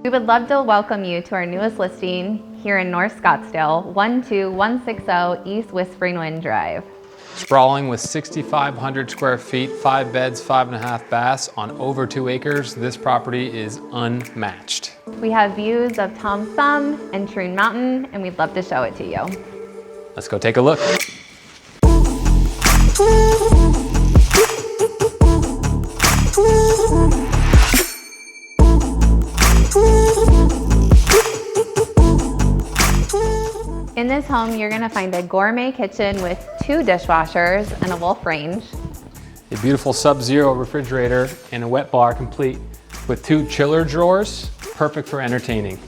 We would love to welcome you to our newest listing here in North Scottsdale, 12160 East Whispering Wind Drive. Sprawling with 6,500 square feet, 5 beds, 5.5 baths on over 2 acres, this property is unmatched. We have views of Tom's Thumb and Troon Mountain, and we'd love to show it to you. Let's go take a look. In this home, you're gonna find a gourmet kitchen with 2 dishwashers and a Wolf range. A beautiful Subzero refrigerator and a wet bar complete with 2 chiller drawers, perfect for entertaining.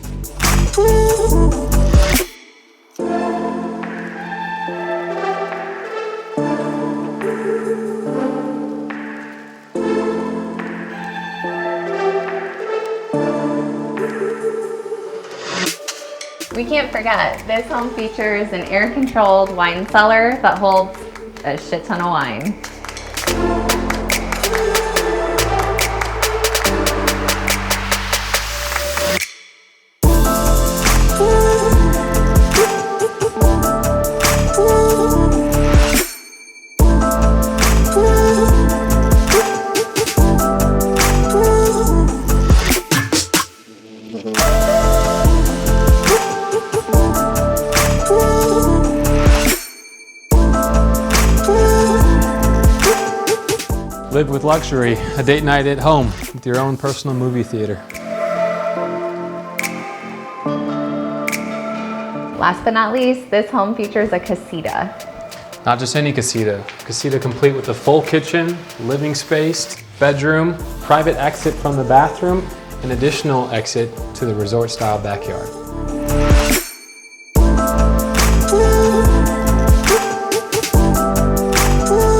We can't forget, this home features an air-controlled wine cellar that holds a shit ton of wine. Live with luxury, a date night at home with your own personal movie theater. Last but not least, this home features a casita. Not just any casita. Casita complete with a full kitchen, living space, bedroom, private exit from the bathroom, and additional exit to the resort-style backyard.